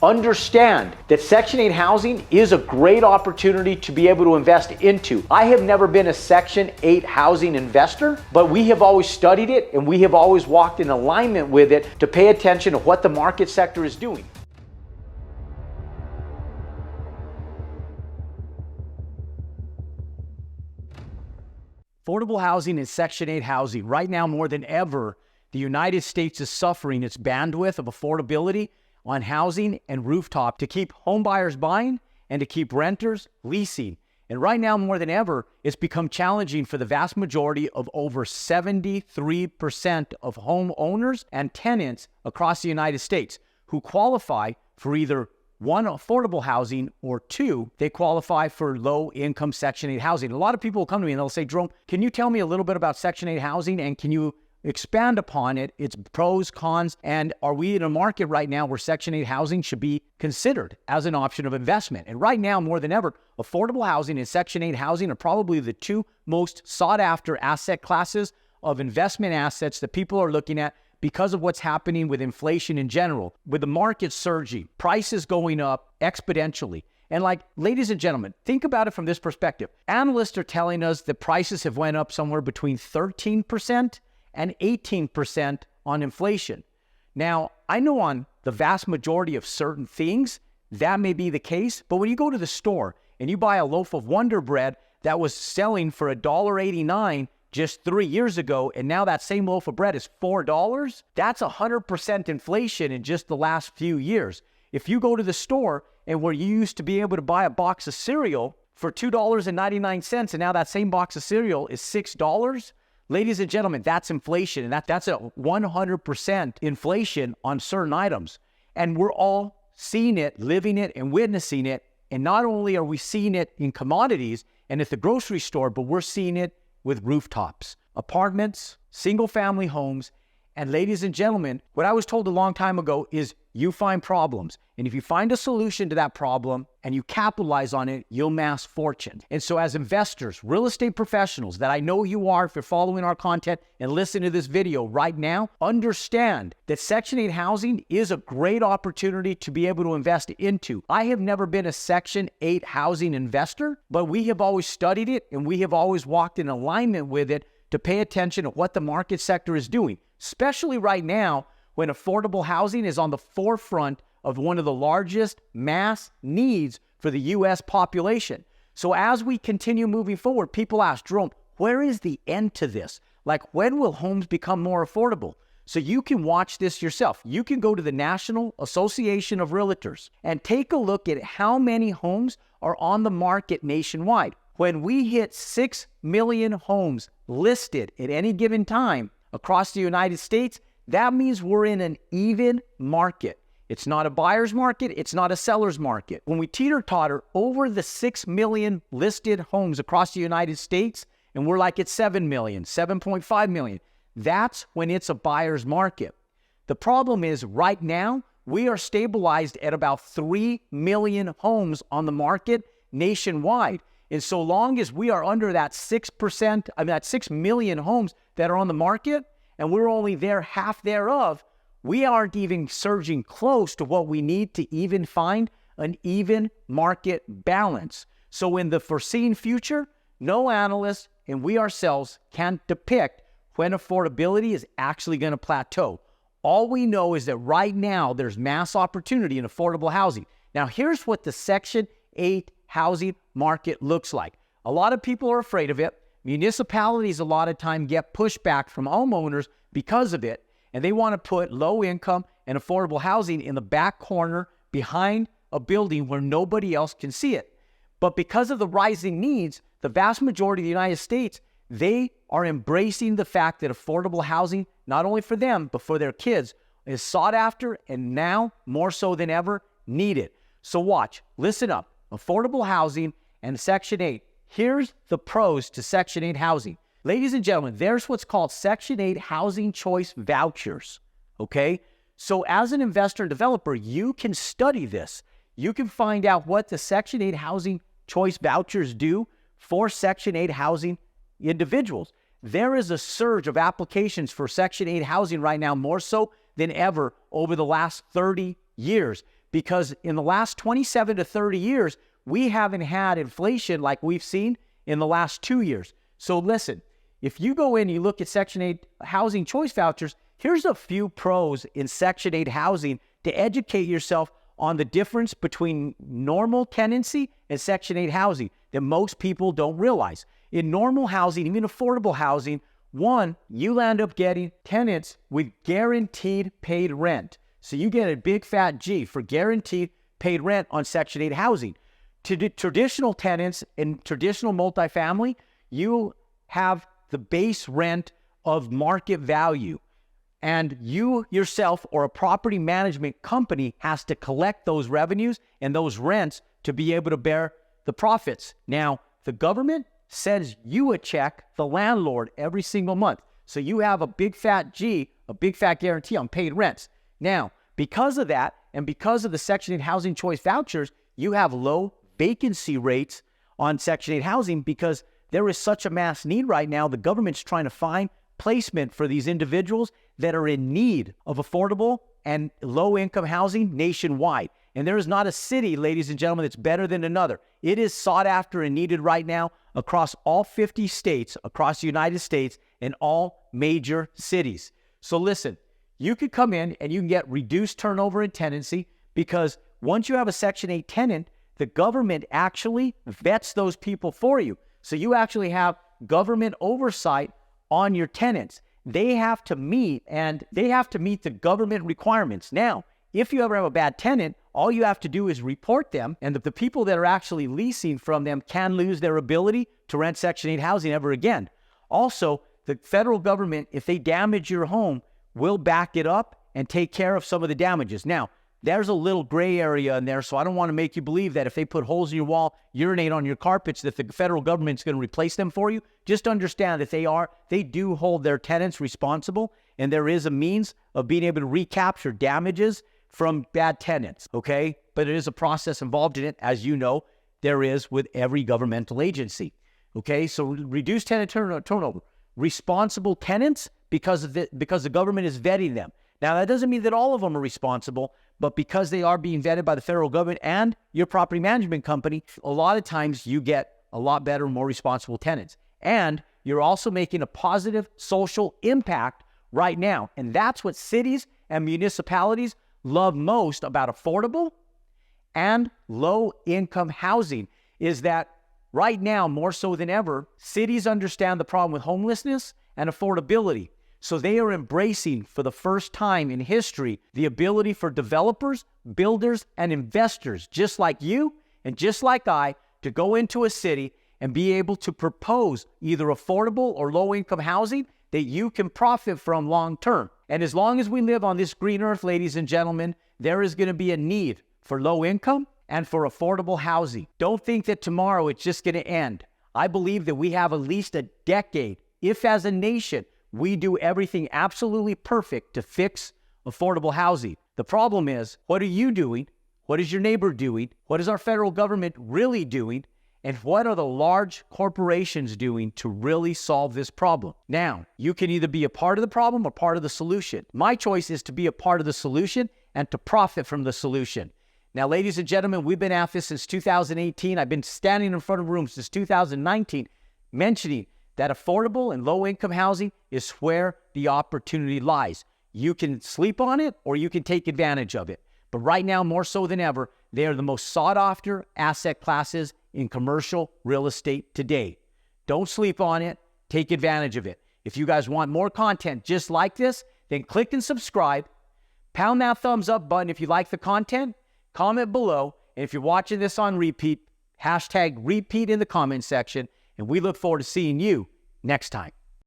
Understand that Section 8 housing is a great opportunity to be able to invest into. I have never been a Section 8 housing investor, but we have always studied it and we have always walked in alignment with it to pay attention to what the market sector is doing. Affordable housing is Section 8 housing. Right now, more than ever, the United States is suffering its bandwidth of affordability on housing and rooftop to keep home buyers buying and to keep renters leasing. And right now, more than ever, it's become challenging for the vast majority of over 73% of homeowners and tenants across the United States who qualify for either one, affordable housing, or two, they qualify for low-income Section 8 housing. A lot of people will come to me and they'll say, Jerome, can you tell me a little bit about Section 8 housing and can you expand upon it, its pros, cons, and are we in a market right now where Section 8 housing should be considered as an option of investment? And right now, more than ever, affordable housing and Section 8 housing are probably the two most sought-after asset classes of investment assets that people are looking at because of what's happening with inflation in general, with the market surging, prices going up exponentially. And ladies and gentlemen, think about it from this perspective. Analysts are telling us that prices have went up somewhere between 13% and 18% on inflation. Now, I know on the vast majority of certain things, that may be the case, but when you go to the store and you buy a loaf of Wonder Bread that was selling for $1.89 just 3 years ago, and now that same loaf of bread is $4, that's 100% inflation in just the last few years. If you go to the store and where you used to be able to buy a box of cereal for $2.99, and now that same box of cereal is $6, ladies and gentlemen, that's inflation, and that's a 100% inflation on certain items. And we're all seeing it, living it, and witnessing it. And not only are we seeing it in commodities and at the grocery store, but we're seeing it with rooftops, apartments, single-family homes. And ladies and gentlemen, what I was told a long time ago is you find problems. And if you find a solution to that problem and you capitalize on it, you'll amass fortune. And so as investors, real estate professionals that I know you are if you're following our content and listening to this video right now, understand that Section 8 housing is a great opportunity to be able to invest into. I have never been a Section 8 housing investor, but we have always studied it and we have always walked in alignment with it to pay attention to what the market sector is doing, especially right now when affordable housing is on the forefront of one of the largest mass needs for the U.S. population. So as we continue moving forward, people ask, Jerome, where is the end to this? When will homes become more affordable? So you can watch this yourself. You can go to the National Association of Realtors and take a look at how many homes are on the market nationwide. When we hit 6 million homes listed at any given time across the United States, that means we're in an even market. It's not a buyer's market. It's not a seller's market. When we teeter-totter over the 6 million listed homes across the United States, and we're at 7 million, 7.5 million, that's when it's a buyer's market. The problem is right now, we are stabilized at about 3 million homes on the market nationwide. And so long as we are under that 6%, that 6 million homes that are on the market, and we're only there half thereof, we aren't even surging close to what we need to even find an even market balance. So in the foreseen future, no analyst and we ourselves can depict when affordability is actually going to plateau. All we know is that right now there's mass opportunity in affordable housing. Now here's what the Section 8 housing market looks like. A lot of people are afraid of it. Municipalities a lot of time get pushback from homeowners because of it, and they want to put low income and affordable housing in the back corner behind a building where nobody else can see it. But because of the rising needs, the vast majority of the United States, they are embracing the fact that affordable housing, not only for them, but for their kids, is sought after and now more so than ever needed. So watch, listen up, affordable housing and Section 8. Here's the pros to Section 8 housing. Ladies and gentlemen, there's what's called Section 8 housing choice vouchers, okay? So as an investor and developer, you can study this. You can find out what the Section 8 housing choice vouchers do for Section 8 housing individuals. There is a surge of applications for Section 8 housing right now, more so than ever over the last 30 years. because in the last 27 to 30 years, we haven't had inflation like we've seen in the last 2 years. So listen, if you go in and you look at Section 8 housing choice vouchers, here's a few pros in Section 8 housing to educate yourself on the difference between normal tenancy and Section 8 housing that most people don't realize. In normal housing, even affordable housing, one, you end up getting tenants with guaranteed paid rent. So you get a big fat G for guaranteed paid rent on Section 8 housing. To the traditional tenants in traditional multifamily, you have the base rent of market value. And you yourself or a property management company has to collect those revenues and those rents to be able to bear the profits. Now, the government sends you a check, the landlord, every single month. So you have a big fat G, a big fat guarantee on paid rents. Now, because of that, and because of the Section 8 housing choice vouchers, you have low vacancy rates on Section 8 housing because there is such a mass need right now. The government's trying to find placement for these individuals that are in need of affordable and low-income housing nationwide. And there is not a city, ladies and gentlemen, that's better than another. It is sought after and needed right now across all 50 states, across the United States, and all major cities. So listen, you could come in and you can get reduced turnover in tenancy because once you have a Section 8 tenant, the government actually vets those people for you. So you actually have government oversight on your tenants. They have to meet the government requirements. Now, if you ever have a bad tenant, all you have to do is report them, and the people that are actually leasing from them can lose their ability to rent Section 8 housing ever again. Also, the federal government, if they damage your home, will back it up and take care of some of the damages. Now, there's a little gray area in there, so I don't want to make you believe that if they put holes in your wall, urinate on your carpets, that the federal government's going to replace them for you. Just understand that they do hold their tenants responsible, and there is a means of being able to recapture damages from bad tenants, okay? But it is a process involved in it, as you know, there is with every governmental agency, okay? So reduce tenant turnover. Responsible tenants because the government is vetting them. Now, that doesn't mean that all of them are responsible, but because they are being vetted by the federal government and your property management company, a lot of times you get a lot better, more responsible tenants. And you're also making a positive social impact right now. And that's what cities and municipalities love most about affordable and low-income housing, is that right now, more so than ever, cities understand the problem with homelessness and affordability. So they are embracing, for the first time in history, the ability for developers, builders, and investors, just like you and just like I, to go into a city and be able to propose either affordable or low-income housing that you can profit from long-term. And as long as we live on this green earth, ladies and gentlemen, there is going to be a need for low-income and for affordable housing. Don't think that tomorrow it's just going to end. I believe that we have at least a decade, if as a nation, we do everything absolutely perfect to fix affordable housing. The problem is, what are you doing? What is your neighbor doing? What is our federal government really doing? And what are the large corporations doing to really solve this problem? Now, you can either be a part of the problem or part of the solution. My choice is to be a part of the solution and to profit from the solution. Now, ladies and gentlemen, we've been at this since 2018. I've been standing in front of rooms since 2019 mentioning that affordable and low-income housing is where the opportunity lies. You can sleep on it or you can take advantage of it. But right now, more so than ever, they are the most sought-after asset classes in commercial real estate today. Don't sleep on it. Take advantage of it. If you guys want more content just like this, then click and subscribe. Pound that thumbs up button if you like the content. Comment below. And if you're watching this on repeat, hashtag repeat in the comment section. And we look forward to seeing you next time.